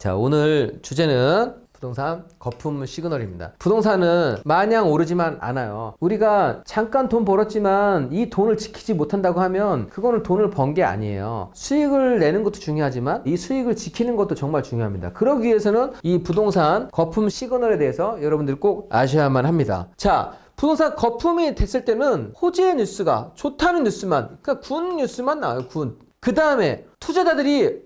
자, 오늘 주제는 부동산 거품 시그널입니다. 부동산은 마냥 오르지만 않아요. 우리가 잠깐 돈 벌었지만 이 돈을 지키지 못한다고 하면 그거는 돈을 번 게 아니에요. 수익을 내는 것도 중요하지만 이 수익을 지키는 것도 정말 중요합니다. 그러기 위해서는 이 부동산 거품 시그널에 대해서 여러분들 꼭 아셔야만 합니다. 자, 부동산 거품이 됐을 때는 호재의 뉴스가 좋다는 뉴스만, 그러니까 군 뉴스만 나와요. 군. 그 다음에 투자자들이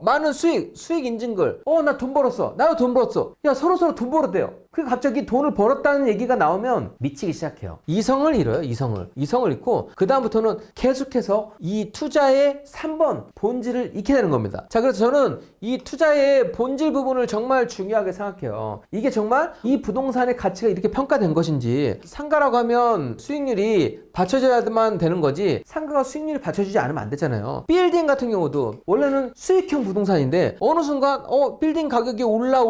많은 수익 인증글, 나 돈 벌었어, 나도 돈 벌었어, 야 서로 돈 벌었대요. 그리고 갑자기 돈을 벌었다는 얘기가 나오면 미치기 시작해요. 이성을 잃어요. 이성을 잃고 그 다음부터는 계속해서 이 투자의 3번 본질을 잃게 되는 겁니다. 자, 그래서 저는 이 투자의 본질 부분을 정말 중요하게 생각해요. 이게 정말 이 부동산의 가치가 이렇게 평가된 것인지, 상가라고 하면 수익률이 받쳐줘야만 되는 거지 상가가 수익률이 받쳐주지 않으면 안 되잖아요. 빌딩 같은 경우도 원래는 수익형 부동산인데 어느 순간 빌딩 가격이 올라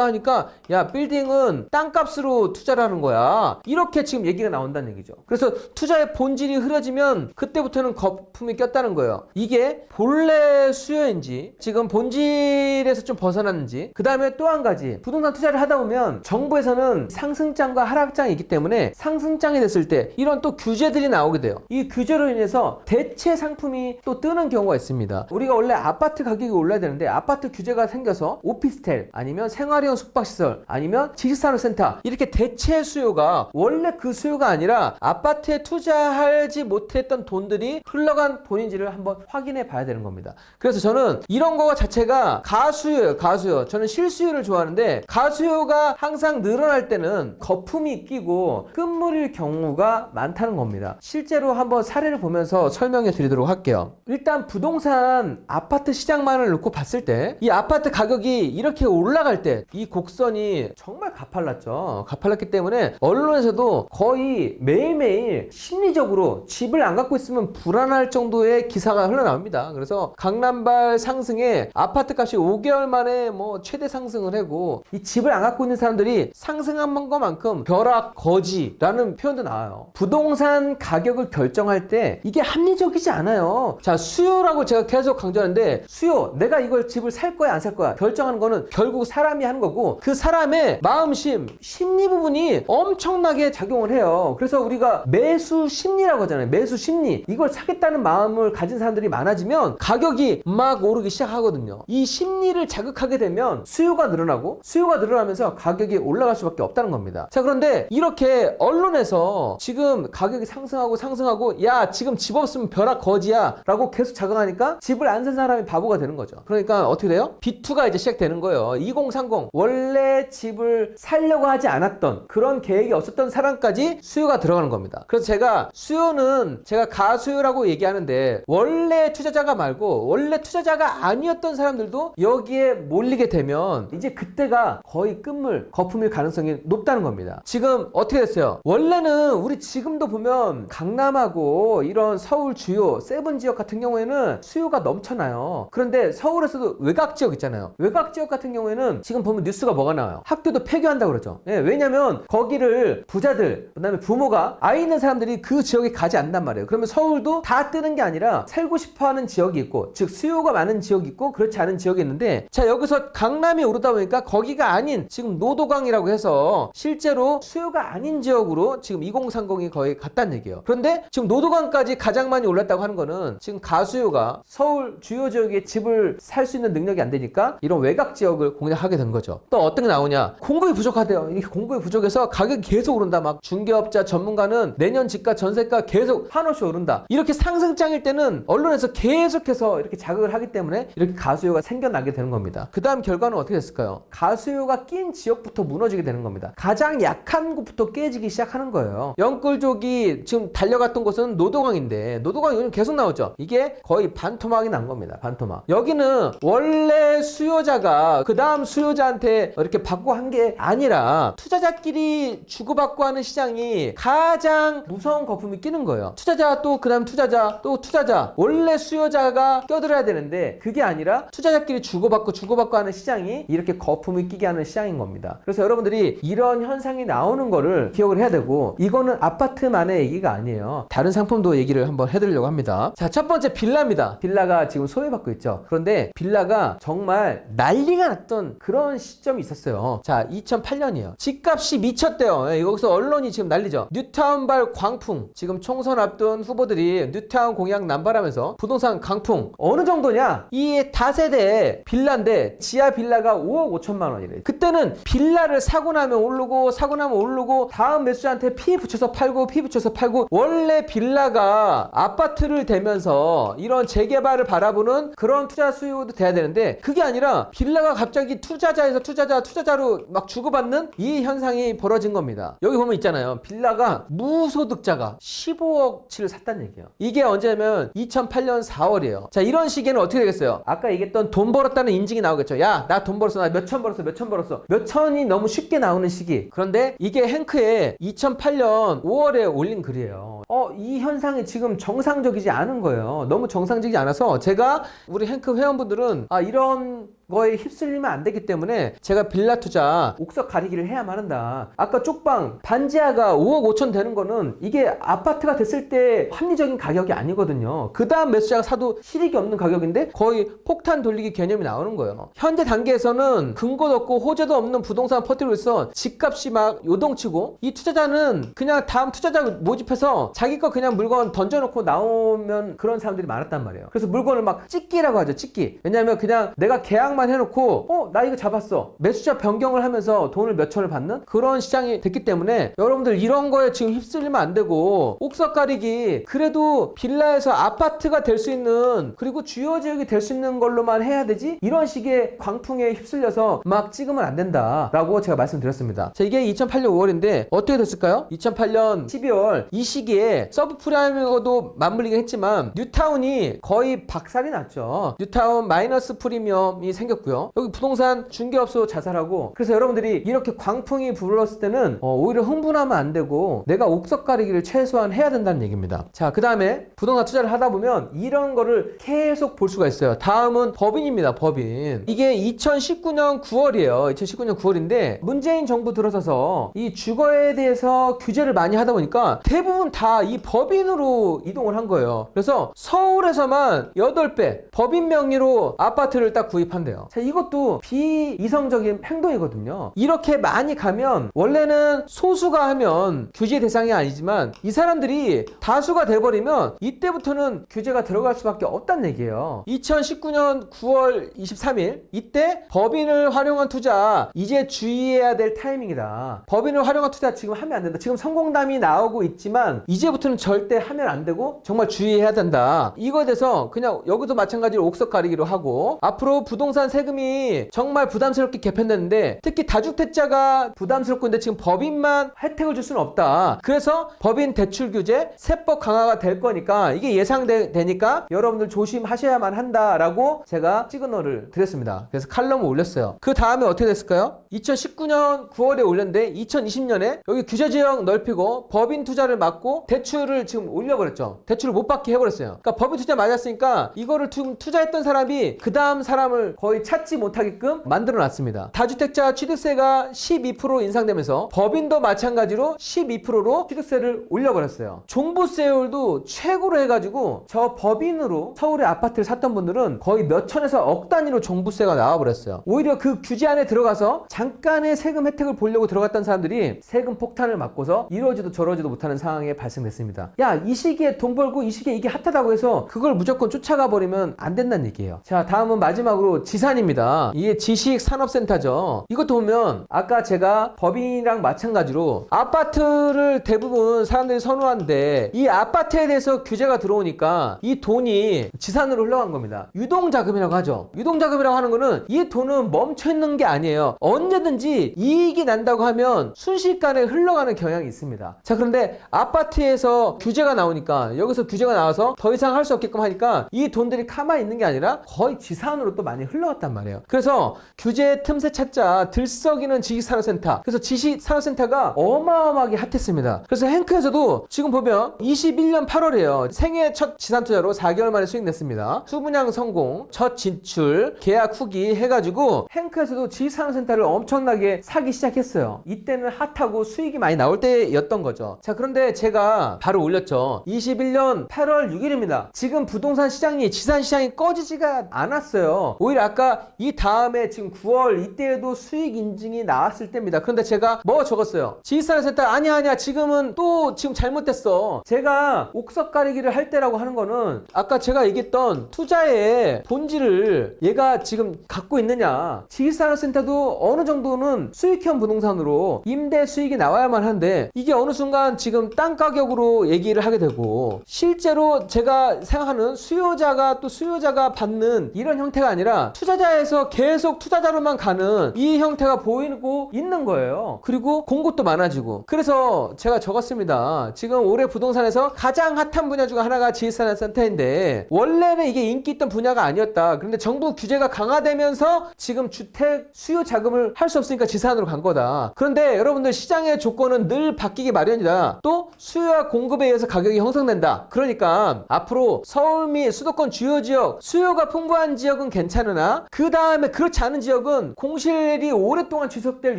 하니까 야, 빌딩은 땅값으로 투자를 하는 거야, 이렇게 지금 얘기가 나온다는 얘기죠. 그래서 투자의 본질이 흐려지면 그때부터는 거품이 꼈다는 거예요. 이게 본래 수요인지 지금 본질에서 좀 벗어났는지. 그 다음에 또 한 가지, 부동산 투자를 하다 보면 정부에서는 상승장과 하락장이 있기 때문에 상승장이 됐을 때 이런 또 규제들이 나오게 돼요. 이 규제로 인해서 대체 상품이 또 뜨는 경우가 있습니다. 우리가 원래 아파트 가격이 올라야 되는데 아파트 규제가 생겨서 오피스텔 아니면 생활형 숙박시설 아니면 지식산업센터, 이렇게 대체 수요가 원래 그 수요가 아니라 아파트에 투자하지 못했던 돈들이 흘러간 돈인지를 한번 확인해 봐야 되는 겁니다. 그래서 저는 이런 거 자체가 가수요예요. 가수요. 저는 실수요를 좋아하는데 가수요가 항상 늘어날 때는 거품이 끼고 끝물일 경우가 많다는 겁니다. 실제로 한번 사례를 보면서 설명해 드리도록 할게요. 일단 부동산 아파트 시장만을 놓고 봤을 때 이 아파트 가격이 이렇게 올라갈 때 이 곡선이 정말 가팔랐죠. 가팔랐기 때문에 언론에서도 거의 매일매일 심리적으로 집을 안 갖고 있으면 불안할 정도의 기사가 흘러나옵니다. 그래서 강남발 상승에 아파트 값이 5개월 만에 최대 상승을 하고, 이 집을 안 갖고 있는 사람들이 상승한 것만큼 벼락 거지라는 표현도 나와요. 부동산 가격을 결정할 때 이게 합리적이지 않아요. 자, 수요라고 제가 계속 강조하는데, 수요, 내가 이걸 집을 살 거야 안 살 거야 결정하는 거는 결국 사람이 하는 거고, 그 사람의 마음심, 심리 부분이 엄청나게 작용을 해요. 그래서 우리가 매수 심리라고 하잖아요. 매수 심리. 이걸 사겠다는 마음을 가진 사람들이 많아지면 가격이 막 오르기 시작하거든요. 이 심리를 자극하게 되면 수요가 늘어나고, 수요가 늘어나면서 가격이 올라갈 수밖에 없다는 겁니다. 자, 그런데 이렇게 언론에서 지금 가격이 상승하고 야, 지금 집 없으면 벼락 거지야 라고 계속 자극하니까 집을 안 산 사람이 바보가 되는 거죠. 그러니까 어떻게 돼요? B2가 이제 시작되는 거예요. 2030, 원래 집을 살려고 하지 않았던, 그런 계획이 없었던 사람까지 수요가 들어가는 겁니다. 그래서 제가 수요는 제가 가수요라고 얘기하는데, 원래 투자자가 말고 원래 투자자가 아니었던 사람들도 여기에 몰리게 되면 이제 그때가 거의 끝물, 거품일 가능성이 높다는 겁니다. 지금 어떻게 됐어요? 원래는 우리 지금도 보면 강남하고 이런 서울 주요 세븐 지역 같은 경우에는 수요가 넘쳐나요. 그런데 서울에서도 외곽 지역 있잖아요. 외곽 지역 같은 경우에는 지금 보면 뉴스가 뭐가 나와요? 학교도 폐교한다고 그러죠. 왜냐면 거기를 부자들, 그 다음에 부모가 아이 있는 사람들이 그 지역에 가지 않는단 말이에요. 그러면 서울도 다 뜨는 게 아니라 살고 싶어하는 지역이 있고, 즉 수요가 많은 지역이 있고 그렇지 않은 지역이 있는데, 자, 여기서 강남이 오르다 보니까 거기가 아닌 지금 노도강이라고 해서 실제로 수요가 아닌 지역으로 지금 2030이 거의 갔다는 얘기예요. 그런데 지금 노도강까지 가장 많이 올랐다고 하는 거는 지금 가수요가 서울 주요 지역에 집을 살 수 있는 능력이 안 되니까 이런 외곽 지역을 공략하게 된 거죠. 또 어떤 게 나오냐? 공급이 부족하대요. 이게 공급이 부족해서 가격이 계속 오른다. 막 중개업자 전문가는 내년 집가 전세가 계속 한없이 오른다. 이렇게 상승장일 때는 언론에서 계속해서 이렇게 자극을 하기 때문에 이렇게 가수요가 생겨나게 되는 겁니다. 그 다음 결과는 어떻게 됐을까요? 가수요가 낀 지역부터 무너지게 되는 겁니다. 가장 약한 곳부터 깨지기 시작하는 거예요. 영끌족이 지금 달려갔던 곳은 노도강인데, 노도강이 요즘 계속 나오죠. 이게 거의 반토막이 난 겁니다. 반토막. 여기는 원래 수요자가 그 다음 수요자한테 이렇게 받고 한 게 아니라 투자자끼리 주고받고 하는 시장이 가장 무서운 거품이 끼는 거예요. 투자자 또 그 다음 투자자 또 투자자, 원래 수요자가 껴들어야 되는데 그게 아니라 투자자끼리 주고받고 하는 시장이 이렇게 거품이 끼게 하는 시장인 겁니다. 그래서 여러분들이 이런 현상이 나오는 거를 기억을 해야 되고, 이거는 아파트만의 얘기가 아니에요. 다른 상품도 얘기를 한번 해드리려고 합니다. 자, 첫 번째 빌라입니다. 빌라 빌라가 지금 소외받고 있죠. 그런데 빌라가 정말 난리가 났던 그런 시점이 있었어요. 자, 2008년이에요. 집값이 미쳤대요. 여기서 언론이 지금 난리죠. 뉴타운발 광풍. 지금 총선 앞둔 후보들이 뉴타운 공약 남발하면서 부동산 강풍. 어느 정도냐? 이 다세대 빌라인데 지하 빌라가 5억 5천만 원이래요. 그때는 빌라를 사고 나면 오르고 사고 나면 오르고 다음 매수자한테 피 붙여서 팔고 피 붙여서 팔고, 원래 빌라가 아파트를 대면서 이런 재개발을 바라보는 그런 투자 수요도 돼야 되는데, 그게 아니라 빌라가 갑자기 투자자에서 투자자로 막 주고받는 이 현상이 벌어진 겁니다. 여기 보면 있잖아요. 빌라가 무소득자가 15억치를 샀다는 얘기예요. 이게 언제냐면 2008년 4월이에요. 자, 이런 시기에는 어떻게 되겠어요? 아까 얘기했던 돈 벌었다는 인증이 나오겠죠. 야, 나 돈 벌었어. 나 몇천 벌었어. 몇천 벌었어. 몇천이 너무 쉽게 나오는 시기. 그런데 이게 행크에 2008년 5월에 올린 글이에요. 이 현상이 지금 정상적이지 않은 거예요. 너무 정상적이지 않아서 제가 우리 행크 회원분들은 이런 거에 휩쓸리면 안 되기 때문에 제가 빌라 투자 옥석 가리기를 해야만 한다. 아까 쪽방 반지하가 5억 5천 되는 거는 이게 아파트가 됐을 때 합리적인 가격이 아니거든요. 그 다음 매수자가 사도 실익이 없는 가격인데 거의 폭탄 돌리기 개념이 나오는 거예요. 현재 단계에서는 근거도 없고 호재도 없는 부동산 퍼뜨리고 있어 집값이 막 요동치고, 이 투자자는 그냥 다음 투자자 모집해서 자기 거 그냥 물건 던져놓고 나오면 그런 사람들이 많았단 말이에요. 그래서 물건을 막 찍기라고 하죠. 찍기. 왜냐하면 그냥 내가 계약만 해놓고 나 이거 잡았어. 매수자 변경을 하면서 돈을 몇 천을 받는 그런 시장이 됐기 때문에 여러분들 이런 거에 지금 휩쓸리면 안 되고, 옥석 가리기 그래도 빌라에서 아파트가 될 수 있는, 그리고 주요 지역이 될 수 있는 걸로만 해야 되지, 이런 식의 광풍에 휩쓸려서 막 찍으면 안 된다 라고 제가 말씀드렸습니다. 자, 이게 2008년 5월인데 어떻게 됐을까요? 2008년 12월 이 시기에 서브프라임하고도 맞물리긴 했지만 뉴타운이 거의 박살이 났죠. 뉴타운 마이너스 프리미엄이 생겼고요. 여기 부동산 중개업소 자살하고, 그래서 여러분들이 이렇게 광풍이 불었을 때는 오히려 흥분하면 안 되고 내가 옥석 가리기를 최소한 해야 된다는 얘기입니다. 자, 그 다음에 부동산 투자를 하다 보면 이런 거를 계속 볼 수가 있어요. 다음은 법인입니다. 법인. 이게 2019년 9월이에요. 2019년 9월인데 문재인 정부 들어서서 이 주거에 대해서 규제를 많이 하다 보니까 대부분 다 이 법인으로 이동을 한 거예요. 그래서 서울에서만 8배 법인 명의로 아파트를 딱 구입한대요. 자, 이것도 비이성적인 행동이거든요. 이렇게 많이 가면 원래는 소수가 하면 규제 대상이 아니지만 이 사람들이 다수가 돼버리면 이때부터는 규제가 들어갈 수밖에 없다는 얘기예요. 2019년 9월 23일 이때 법인을 활용한 투자 이제 주의해야 될 타이밍이다. 법인을 활용한 투자 지금 하면 안 된다. 지금 성공담이 나오고 있지만 이제부터는 절대 하면 안 되고 정말 주의해야 된다. 이거에 대해서 그냥 여기도 마찬가지로 옥석 가리기로 하고, 앞으로 부동산 세금이 정말 부담스럽게 개편됐는데 특히 다주택자가 부담스럽고 있는데 지금 법인만 혜택을 줄 수는 없다. 그래서 법인 대출 규제 세법 강화가 될 거니까 이게 예상되니까 여러분들 조심하셔야만 한다라고 제가 시그널을 드렸습니다. 그래서 칼럼을 올렸어요. 그 다음에 어떻게 됐을까요? 2019년 9월에 올렸는데 2020년에 여기 규제 지역 넓히고 법인 투자를 막고 대출을 지금 올려버렸죠. 대출을 못 받게 해버렸어요. 그러니까 법인 투자 맞았으니까 이거를 투자했던 사람이 그 다음 사람을 거의 찾지 못하게끔 만들어 놨습니다. 다주택자 취득세가 12% 인상되면서 법인도 마찬가지로 12%로 취득세를 올려버렸어요. 종부세율도 최고로 해가지고 저 법인으로 서울의 아파트를 샀던 분들은 거의 몇 천에서 억 단위로 종부세가 나와버렸어요. 오히려 그 규제 안에 들어가서 잠깐의 세금 혜택을 보려고 들어갔던 사람들이 세금 폭탄을 맞고서 이러지도 저러지도 못하는 상황에 발생됐습니다. 야, 이 시기에 돈 벌고 이 시기에 이게 핫하다고 해서 그걸 무조건 쫓아가 버리면 안 된다는 얘기예요. 자, 다음은 마지막으로 지산입니다. 이게 지식산업센터죠. 이것도 보면 아까 제가 법인이랑 마찬가지로 아파트를 대부분 사람들이 선호하는데 이 아파트에 대해서 규제가 들어오니까 이 돈이 지산으로 흘러간 겁니다. 유동자금이라고 하죠. 유동자금이라고 하는 거는 이 돈은 멈춰 있는 게 아니에요. 언제든지 이익이 난다고 하면 순식간에 흘러가는 경향이 있습니다. 자, 그런데 아파트에서 규제가 나오니까, 여기서 규제가 나와서 더 이상 할 수 없게끔 하니까 이 돈들이 가만히 있는 게 아니라 거의 지산으로 또 많이 흘러갔단 말이에요. 그래서 규제 틈새 찾자 들썩이는 지식산업센터, 그래서 지식산업센터가 어마어마하게 핫했습니다. 그래서 행크에서도 지금 보면 21년 8월이에요. 생애 첫 지산투자로 4개월 만에 수익 냈습니다. 수분양 성공, 첫 진출, 계약 후기 해가지고 행크에서도 지식산업센터를 엄청나게 사기 시작했어요. 이때는 핫하고 수익이 많이 나올 때였던 거죠. 자, 그런데 제가 바로 올렸죠. 21년 8월 6일입니다. 지금 부동산 시장이, 지산 시장이 꺼지지가 않았어요. 오히려 아까 이 다음에 지금 9월 이때에도 수익 인증이 나왔을 때입니다. 그런데 제가 뭐 적었어요? 지산센터 아니야 지금은 또 지금 잘못됐어. 제가 옥석 가리기를 할 때라고 하는 거는 아까 제가 얘기했던 투자의 본질을 얘가 지금 갖고 있느냐. 지산센터도 어느 정도는 수익형 부동산으로 임대 수익이 나와야만 한데 이게 어느 순간 지금 땅 가격으로 얘기를 하게 되고 실제로 제가 생각하는 수요자가 받는 이런 형태가 아니라 투자자에서 계속 투자자로만 가는 이 형태가 보이고 있는 거예요. 그리고 공급도 많아지고. 그래서 제가 적었습니다. 지금 올해 부동산에서 가장 핫한 분야 중 하나가 지산센터인데 원래는 이게 인기 있던 분야가 아니었다. 그런데 정부 규제가 강화되면서 지금 주택 수요 자금을 할 수 없으니까 지산으로 간 거다. 그런데 여러분들 시장의 조건은 늘 바뀌기 마련이다. 또 수요와 공급에 의해서 가격이 형성된다. 그러니까 앞으로 서울 및 수도권 주요 지역 수요가 풍부한 지역은 괜찮으나 그 다음에 그렇지 않은 지역은 공실이 오랫동안 지속될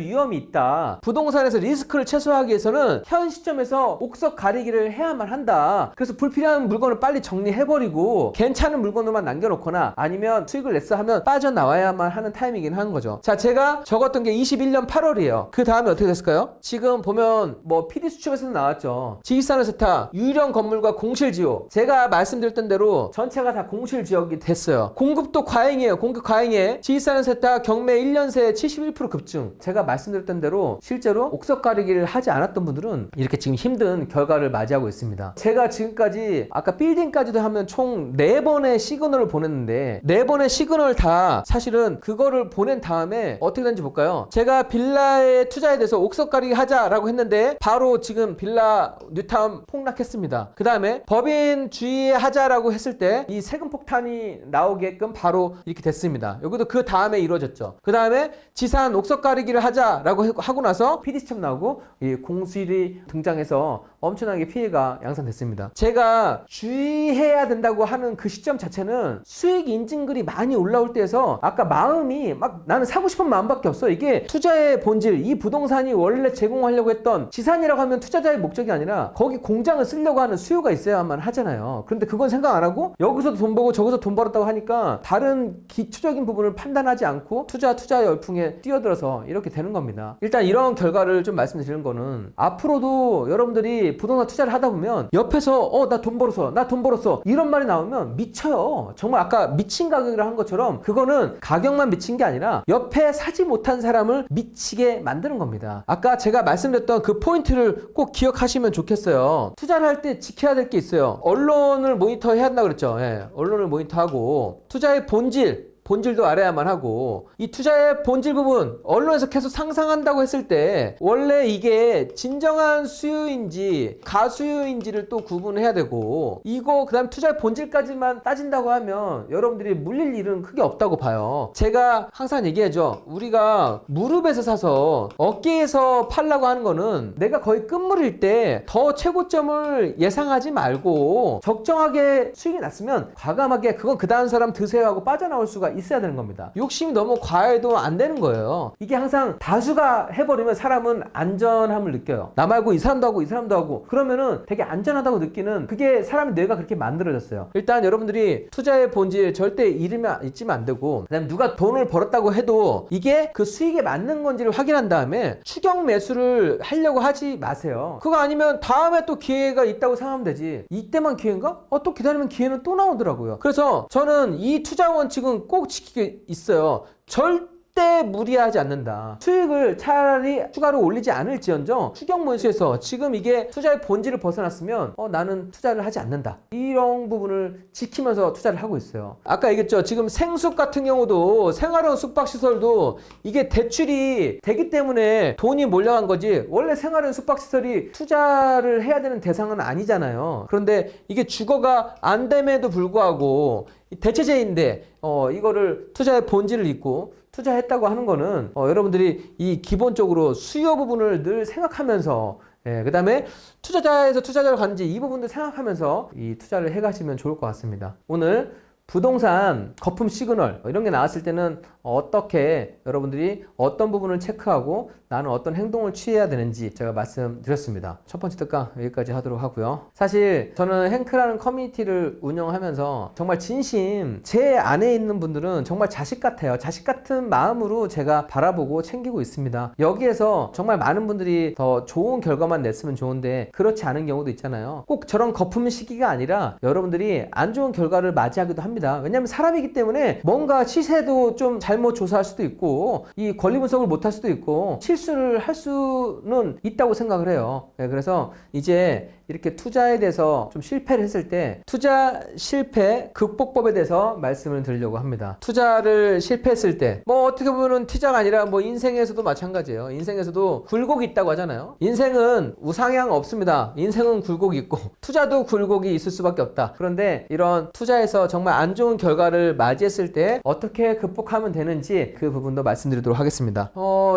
위험이 있다. 부동산에서 리스크를 최소화하기 위해서는 현 시점에서 옥석 가리기를 해야만 한다. 그래서 불필요한 물건을 빨리 정리해버리고 괜찮은 물건으로만 남겨놓거나 아니면 수익을 냈어 하면 빠져나와야만 하는 타이밍이긴 하는 거죠. 자, 제가 적었던 게 21년 8월이에요. 그 다음에 어떻게 됐을까요? 지금 보면 뭐 PD수첩에서도 나왔죠. 지산센터 유령 건물과 공실지역. 제가 말씀드렸던 대로 전체가 다 공실지역이 됐어요. 공급도 과잉이에요. 공급 과잉에 지산센터 경매 1년 새 71% 급증. 제가 말씀드렸던 대로 실제로 옥석 가리기를 하지 않았던 분들은 이렇게 지금 힘든 결과를 맞이하고 있습니다. 제가 지금까지 아까 빌딩까지도 하면 총 4번의 시그널을 보냈는데 4번의 시그널 다 사실은 그거를 보낸 다음에 어떻게 되는지 볼까요? 제가 빌라의 투자에 대해서 옥석 가리기 하자라고 했는데 바로 지금 빌라 뉴타운 폭락했습니다. 그 다음에 법인 주의하자라고 했을 때 이 세금 폭탄이 나오게끔 바로 이렇게 됐습니다. 여기도 그 다음에 이루어졌죠. 그 다음에 지산 옥석 가리기를 하자라고 하고 나서 PD수첩 나오고 이 공실이 등장해서 엄청나게 피해가 양산됐습니다. 제가 주의해야 된다고 하는 그 시점 자체는 수익 인증글이 많이 올라올 때에서 아까 마음이 막 나는 사고 싶은 마음밖에 없어. 이게 투자의 본질, 이 부동산이 원래 제공하려고 했던 지산이라고 하면 투자자의 목적이 아니라 거기 공장을 쓰려고 하는 수요가 있어야만 하잖아요. 그런데 그건 생각 안 하고 여기서도 돈 벌고 저기서 돈 벌었다고 하니까 다른 기초적인 부분을 판단하지 않고 투자 열풍에 뛰어들어서 이렇게 되는 겁니다. 일단 이런 결과를 좀 말씀드리는 거는 앞으로도 여러분들이 부동산 투자를 하다 보면 옆에서 나 돈 벌었어 이런 말이 나오면 미쳐요. 정말 아까 미친 가격이라 한 것처럼 그거는 가격만 미친 게 아니라 옆에 사지 못한 사람을 미치게 만드는 겁니다. 아까 제가 말씀드렸던 그 포인트를 꼭 기억하시면 좋겠어요. 투자를 할 때 지켜야 될 게 있어요. 언론을 모니터해야 한다고 그랬죠. 예, 언론을 모니터하고 투자의 본질도 알아야만 하고 이 투자의 본질 부분 언론에서 계속 상상한다고 했을 때 원래 이게 진정한 수요인지 가수요인지를 또 구분해야 되고 이거 그다음 투자의 본질까지만 따진다고 하면 여러분들이 물릴 일은 크게 없다고 봐요. 제가 항상 얘기하죠. 우리가 무릎에서 사서 어깨에서 팔라고 하는 거는 내가 거의 끝물일 때 더 최고점을 예상하지 말고 적정하게 수익이 났으면 과감하게 그건 그 다음 사람 드세요 하고 빠져나올 수가 있어야 되는 겁니다. 욕심이 너무 과해도 안 되는 거예요. 이게 항상 다수가 해버리면 사람은 안전함을 느껴요. 나 말고 이 사람도 하고 이 사람도 하고 그러면은 되게 안전하다고 느끼는 그게 사람의 뇌가 그렇게 만들어졌어요. 일단 여러분들이 투자의 본질 절대 잊으면 안 되고 그다음에 누가 돈을 벌었다고 해도 이게 그 수익에 맞는 건지를 확인한 다음에 추격 매수를 하려고 하지 마세요. 그거 아니면 다음에 또 기회가 있다고 생각하면 되지. 이때만 기회인가? 또 기다리면 기회는 또 나오더라고요. 그래서 저는 이 투자 원칙은 꼭 지키고 있어요. 절대 무리하지 않는다. 수익을 차라리 추가로 올리지 않을지언정 추격 매수에서 지금 이게 투자의 본질을 벗어났으면 나는 투자를 하지 않는다. 이런 부분을 지키면서 투자를 하고 있어요. 아까 얘기했죠. 지금 생숙 같은 경우도 생활형 숙박시설도 이게 대출이 되기 때문에 돈이 몰려간 거지 원래 생활형 숙박시설이 투자를 해야 되는 대상은 아니잖아요. 그런데 이게 주거가 안 됨에도 불구하고 대체제인데 이거를 투자의 본질을 잊고 투자했다고 하는 거는 여러분들이 이 기본적으로 수요 부분을 늘 생각하면서 그 다음에 투자자에서 투자자로 가는지 이 부분도 생각하면서 이 투자를 해가시면 좋을 것 같습니다. 오늘 부동산 거품 시그널 이런 게 나왔을 때는 어떻게 여러분들이 어떤 부분을 체크하고 나는 어떤 행동을 취해야 되는지 제가 말씀드렸습니다. 첫 번째 특강 여기까지 하도록 하고요. 사실 저는 행크라는 커뮤니티를 운영하면서 정말 진심 제 안에 있는 분들은 정말 자식 같아요. 자식 같은 마음으로 제가 바라보고 챙기고 있습니다. 여기에서 정말 많은 분들이 더 좋은 결과만 냈으면 좋은데 그렇지 않은 경우도 있잖아요. 꼭 저런 거품 시기가 아니라 여러분들이 안 좋은 결과를 맞이하기도 합니다. 왜냐하면 사람이기 때문에 뭔가 시세도 좀 잘못 조사할 수도 있고 이 권리 분석을 못할 수도 있고 실수를 할 수는 있다고 생각을 해요. 네, 그래서 이제 이렇게 투자에 대해서 좀 실패를 했을 때 투자 실패 극복법에 대해서 말씀을 드리려고 합니다. 투자를 실패했을 때 뭐 어떻게 보면 투자가 아니라 뭐 인생에서도 마찬가지예요. 인생에서도 굴곡이 있다고 하잖아요. 인생은 우상향 없습니다. 인생은 굴곡이 있고 투자도 굴곡이 있을 수밖에 없다. 그런데 이런 투자에서 정말 안 좋은 결과를 맞이했을 때 어떻게 극복하면 되는지 그 부분도 말씀드리도록 하겠습니다.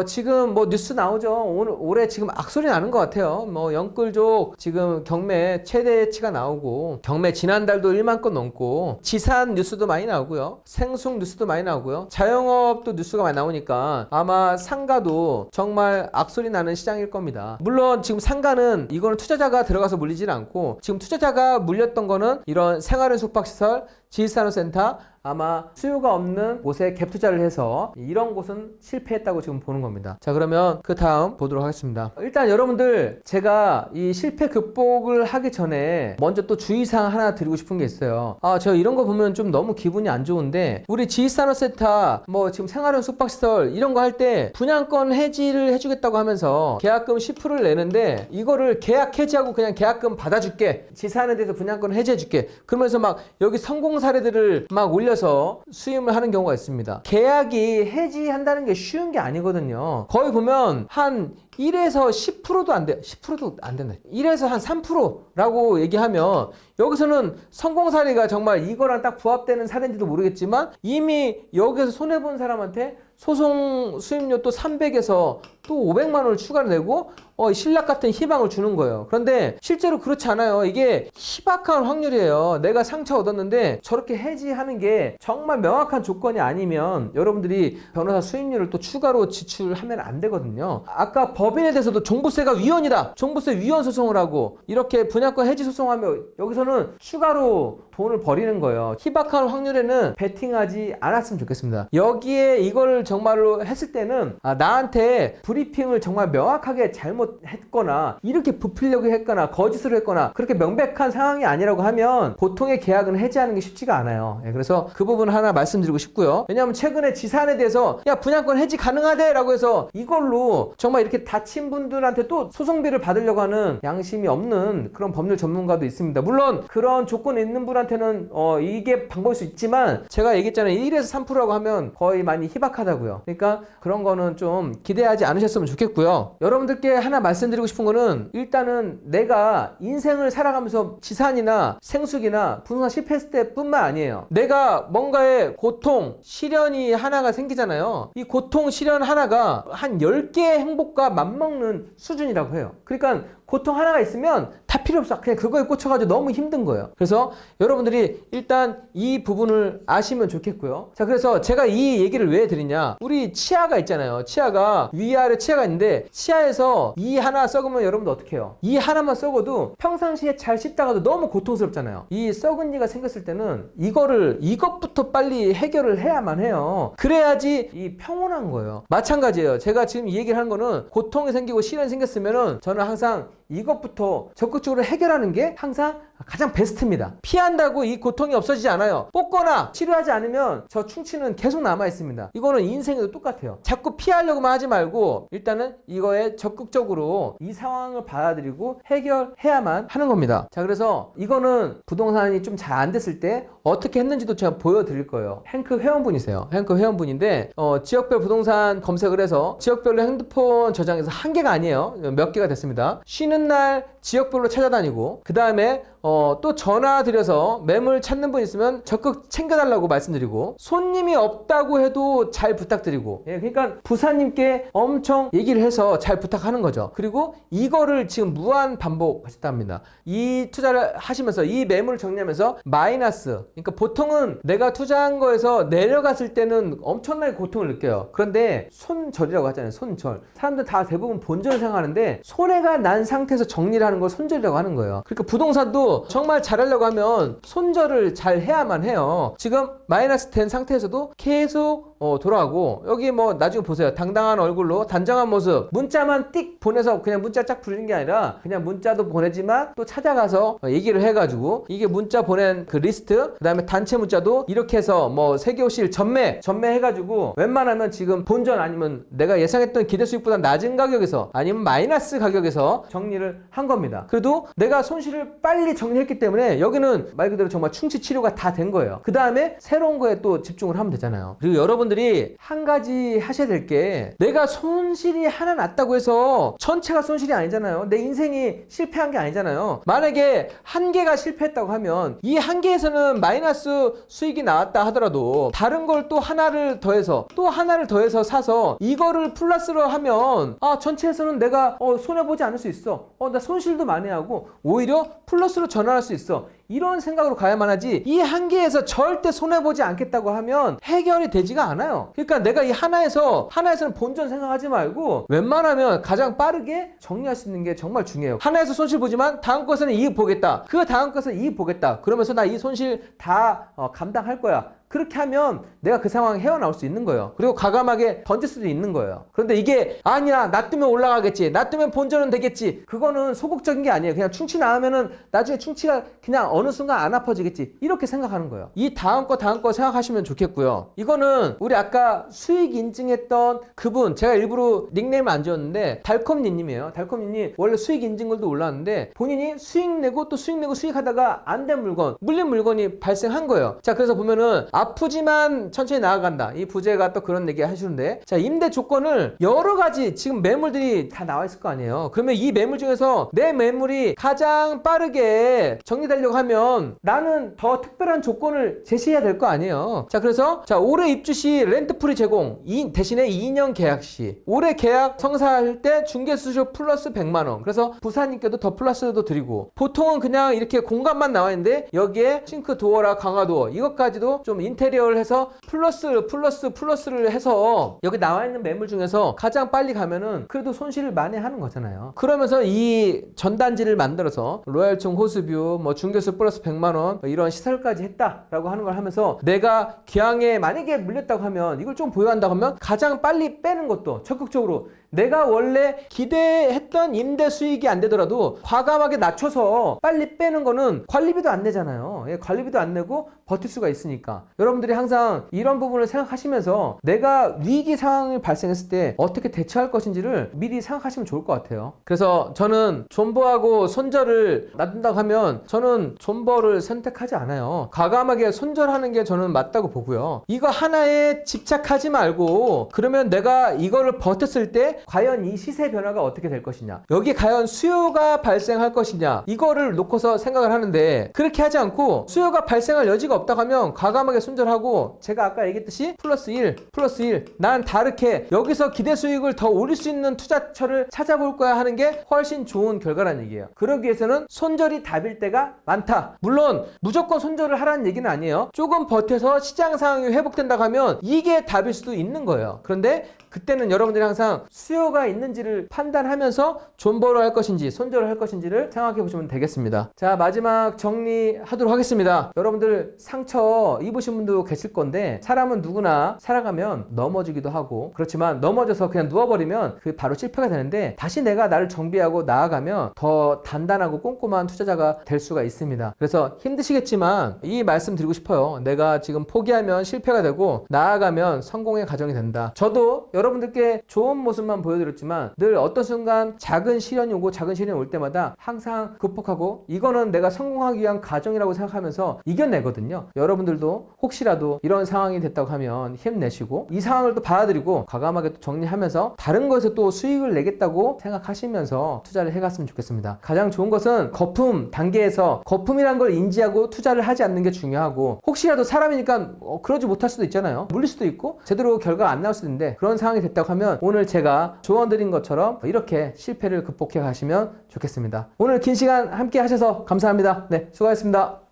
지금 뭐 뉴스 나오죠. 올해 지금 악소리 나는 것 같아요. 뭐 영끌족 지금 경매 최대치가 나오고 경매 지난달도 1만 건 넘고 지산 뉴스도 많이 나오고요. 생숙 뉴스도 많이 나오고요. 자영업도 뉴스가 많이 나오니까 아마 상가도 정말 악소리 나는 시장일 겁니다. 물론 지금 상가는 이거는 투자자가 들어가서 물리질 않고 지금 투자자가 물렸던 거는 이런 생활은 숙박시설, 지식산업센터 아마 수요가 없는 곳에 갭 투자를 해서 이런 곳은 실패했다고 지금 보는 겁니다. 자, 그러면 그 다음 보도록 하겠습니다. 일단 여러분들 제가 이 실패 극복을 하기 전에 먼저 또 주의사항 하나 드리고 싶은 게 있어요. 저 이런 거 보면 좀 너무 기분이 안 좋은데 우리 지식산업센터 뭐 지금 생활형 숙박시설 이런 거 할 때 분양권 해지를 해주겠다고 하면서 계약금 10%를 내는데 이거를 계약 해지하고 그냥 계약금 받아줄게, 지산에 대해서 분양권 해지해줄게 그러면서 막 여기 성공 사례들을 막 올려서 수임을 하는 경우가 있습니다. 계약이 해지한다는 게 쉬운 게 아니거든요. 거의 보면 한 1에서 10%도 안 돼. 10%도 안 된다. 1에서 한 3%라고 얘기하면 여기서는 성공 사례가 정말 이거랑 딱 부합되는 사례인지도 모르겠지만 이미 여기서 손해본 사람한테 소송 수임료 또 300에서 또 500만 원을 추가로 내고 신락 같은 희망을 주는 거예요. 그런데 실제로 그렇지 않아요. 이게 희박한 확률이에요. 내가 상처 얻었는데 저렇게 해지하는 게 정말 명확한 조건이 아니면 여러분들이 변호사 수임료를 또 추가로 지출하면 안 되거든요. 아까 법인에 대해서도 종부세가 위헌이다. 종부세 위헌 소송을 하고 이렇게 분양권 해지 소송하면 여기서는 추가로 돈을 버리는 거예요. 희박한 확률에는 베팅하지 않았으면 좋겠습니다. 여기에 이걸 정말로 했을 때는 나한테 브리핑을 정말 명확하게 잘못했거나 이렇게 부풀려고 했거나 거짓으로 했거나 그렇게 명백한 상황이 아니라고 하면 보통의 계약은 해지하는 게 쉽지가 않아요. 그래서 그 부분 하나 말씀드리고 싶고요. 왜냐하면 최근에 지산에 대해서 야 분양권 해지 가능하대 라고 해서 이걸로 정말 이렇게 다친 분들한테 또 소송비를 받으려고 하는 양심이 없는 그런 법률 전문가도 있습니다. 물론 그런 조건이 있는 분한테는 이게 방법일 수 있지만 제가 얘기했잖아요. 1에서 3%라고 하면 거의 많이 희박하다고요. 그러니까 그런 거는 좀 기대하지 않으셨으면 좋겠고요. 여러분들께 하나 말씀드리고 싶은 거는 일단은 내가 인생을 살아가면서 지산이나 생숙이나 부동산 실패했을 때 뿐만 아니에요. 내가 뭔가의 고통, 시련이 하나가 생기잖아요. 이 고통, 시련 하나가 한 10개의 행복과 맞먹는 수준이라고 해요. 그러니까 고통 하나가 있으면 다 필요 없어. 그냥 그거에 꽂혀가지고 너무 힘든 거예요. 그래서 여러분들이 일단 이 부분을 아시면 좋겠고요. 자, 그래서 제가 이 얘기를 왜 드리냐. 우리 치아가 있잖아요. 치아가 위아래 치아가 있는데 치아에서 이 하나 썩으면 여러분들 어떻게 해요? 이 하나만 썩어도 평상시에 잘 씹다가도 너무 고통스럽잖아요. 이 썩은 이가 생겼을 때는 이것부터 빨리 해결을 해야만 해요. 그래야지 이 평온한 거예요. 마찬가지예요. 제가 지금 이 얘기를 하는 거는 고통이 생기고 시련이 생겼으면은 저는 항상 이것부터 적극적으로 해결하는 게 항상 가장 베스트입니다. 피한다고 이 고통이 없어지지 않아요. 뽑거나 치료하지 않으면 저 충치는 계속 남아 있습니다. 이거는 인생에도 똑같아요. 자꾸 피하려고만 하지 말고 일단은 이거에 적극적으로 이 상황을 받아들이고 해결해야만 하는 겁니다. 자, 그래서 이거는 부동산이 좀 잘 안 됐을 때 어떻게 했는지도 제가 보여드릴 거예요. 행크 회원분이세요. 행크 회원분인데 지역별 부동산 검색을 해서 지역별로 핸드폰 저장해서 한 개가 아니에요. 몇 개가 됐습니다. 쉬는 날 지역별로 찾아다니고 그 다음에 또 전화 드려서 매물 찾는 분 있으면 적극 챙겨달라고 말씀드리고, 손님이 없다고 해도 잘 부탁드리고, 예, 그러니까 부사님께 엄청 얘기를 해서 잘 부탁하는 거죠. 그리고 이거를 지금 무한 반복하셨답니다. 이 투자를 하시면서 이 매물을 정리하면서 마이너스, 그러니까 보통은 내가 투자한 거에서 내려갔을 때는 엄청나게 고통을 느껴요. 그런데 손절이라고 하잖아요. 손절. 사람들 다 대부분 본전을 생각하는데 손해가 난 상태에서 정리를 하는 걸 손절이라고 하는 거예요. 그러니까 부동산도 정말 잘하려고 하면 손절을 잘 해야만 해요. 지금 마이너스 된 상태에서도 계속 돌아가고, 여기 뭐 나중에 보세요. 당당한 얼굴로 단정한 모습, 문자만 띡 보내서 그냥 문자 쫙 부르는 게 아니라 그냥 문자도 보내지만 또 찾아가서 얘기를 해가지고, 이게 문자 보낸 그 리스트, 그 다음에 단체 문자도 이렇게 해서 뭐 세계호실 전매 해가지고 웬만하면 지금 본전 아니면 내가 예상했던 기대 수익보다 낮은 가격에서 아니면 마이너스 가격에서 정리를 한 겁니다. 그래도 내가 손실을 빨리 정리했기 때문에 여기는 말 그대로 정말 충치 치료가 다 된 거예요. 그 다음에 새로운 거에 또 집중을 하면 되잖아요. 그리고 여러분들이 한 가지 하셔야 될 게, 내가 손실이 하나 났다고 해서 전체가 손실이 아니잖아요. 내 인생이 실패한 게 아니잖아요. 만약에 한 개가 실패했다고 하면 이 한 개에서는 마이너스 수익이 나왔다 하더라도 다른 걸 또 하나를 더해서 사서 이거를 플러스로 하면 전체에서는 내가 손해보지 않을 수 있어. 나 손실도 많이 하고 오히려 플러스로 전환할 수 있어. 이런 생각으로 가야만 하지, 이 한계에서 절대 손해보지 않겠다고 하면 해결이 되지가 않아요. 그러니까 내가 이 하나에서는 본전 생각하지 말고 웬만하면 가장 빠르게 정리할 수 있는 게 정말 중요해요. 하나에서 손실 보지만 다음 것에는 이익 보겠다. 그 다음 것은 이익 보겠다. 그러면서 나 이 손실 다 감당할 거야. 그렇게 하면 내가 그 상황에 헤어나올 수 있는 거예요. 그리고 과감하게 던질 수도 있는 거예요. 그런데 이게 아니야, 놔두면 올라가겠지, 놔두면 본전은 되겠지, 그거는 소극적인 게 아니에요. 그냥 충치 나오면은 나중에 충치가 그냥 어느 순간 안 아파지겠지, 이렇게 생각하는 거예요. 이 다음 거 생각하시면 좋겠고요. 이거는 우리 아까 수익 인증했던 그분, 제가 일부러 닉네임을 안 지었는데 달콤니님이에요. 달콤니님 원래 수익 인증글도 올라왔는데 본인이 수익 내고 또 수익 내고 수익하다가 안 된 물건, 물린 물건이 발생한 거예요. 자, 그래서 보면은 아프지만 천천히 나아간다, 이 부제가 또 그런 얘기 하시는데, 자, 임대 조건을 여러 가지 지금 매물들이 다 나와 있을 거 아니에요. 그러면 이 매물 중에서 내 매물이 가장 빠르게 정리되려고 하면 나는 더 특별한 조건을 제시해야 될 거 아니에요. 자, 그래서 올해 입주 시 렌트프리 제공, 대신에 2년 계약 시 올해 계약 성사할 때 중개수수료 플러스 100만 원. 그래서 부사님께도 더 플러스도 드리고, 보통은 그냥 이렇게 공간만 나와 있는데 여기에 싱크 도어라 강화 도어 이것까지도 좀 인테리어를 해서 플러스를 해서 여기 나와 있는 매물 중에서 가장 빨리 가면은 그래도 손실을 많이 하는 거잖아요. 그러면서 이 전단지를 만들어서 로얄청 호수뷰, 뭐 중개수 플러스 100만 원 이런 시설까지 했다라고 하는 걸 하면서, 내가 기왕에 만약에 물렸다고 하면 이걸 좀 보유한다고 하면 가장 빨리 빼는 것도 적극적으로, 내가 원래 기대했던 임대 수익이 안 되더라도 과감하게 낮춰서 빨리 빼는 거는 관리비도 안 내잖아요. 예, 관리비도 안 내고 버틸 수가 있으니까. 여러분들이 항상 이런 부분을 생각하시면서 내가 위기 상황이 발생했을 때 어떻게 대처할 것인지를 미리 생각하시면 좋을 것 같아요. 그래서 저는 존버하고 손절을 놔둔다고 하면 저는 존버를 선택하지 않아요. 과감하게 손절하는 게 저는 맞다고 보고요. 이거 하나에 집착하지 말고, 그러면 내가 이거를 버텼을 때 과연 이 시세 변화가 어떻게 될 것이냐, 여기 과연 수요가 발생할 것이냐, 이거를 놓고서 생각을 하는데, 그렇게 하지 않고 수요가 발생할 여지가 없다고 하면 과감하게 손절하고, 제가 아까 얘기했듯이 플러스 1 난 다르게 여기서 기대 수익을 더 올릴 수 있는 투자처를 찾아볼 거야 하는 게 훨씬 좋은 결과라는 얘기예요. 그러기 위해서는 손절이 답일 때가 많다. 물론 무조건 손절을 하라는 얘기는 아니에요. 조금 버텨서 시장 상황이 회복된다고 하면 이게 답일 수도 있는 거예요. 그런데 그때는 여러분들이 항상 수요가 있는지를 판단하면서 존버를 할 것인지 손절을 할 것인지를 생각해 보시면 되겠습니다. 자, 마지막 정리하도록 하겠습니다. 여러분들 상처 입으신 분도 계실 건데, 사람은 누구나 살아가면 넘어지기도 하고, 그렇지만 넘어져서 그냥 누워버리면 그게 바로 실패가 되는데, 다시 내가 나를 정비하고 나아가면 더 단단하고 꼼꼼한 투자자가 될 수가 있습니다. 그래서 힘드시겠지만 이 말씀 드리고 싶어요. 내가 지금 포기하면 실패가 되고 나아가면 성공의 과정이 된다. 저도 여러분들께 좋은 모습만 보여드렸지만 늘 어떤 순간 작은 시련이 오고 작은 시련이 올 때마다 항상 극복하고 이거는 내가 성공하기 위한 과정이라고 생각하면서 이겨내거든요. 여러분들도 혹시라도 이런 상황이 됐다고 하면 힘내시고 이 상황을 또 받아들이고 과감하게 또 정리하면서 다른 거에서 또 수익을 내겠다고 생각하시면서 투자를 해갔으면 좋겠습니다. 가장 좋은 것은 거품 단계에서 거품이란 걸 인지하고 투자를 하지 않는 게 중요하고 혹시라도 사람이니까 그러지 못할 수도 있잖아요. 물릴 수도 있고 제대로 결과가 안 나올 수도 있는데 그런 상황이 됐다고 하면 오늘 제가 조언드린 것처럼 이렇게 실패를 극복해 가시면 좋겠습니다. 오늘 긴 시간 함께 하셔서 감사합니다. 네, 수고하셨습니다.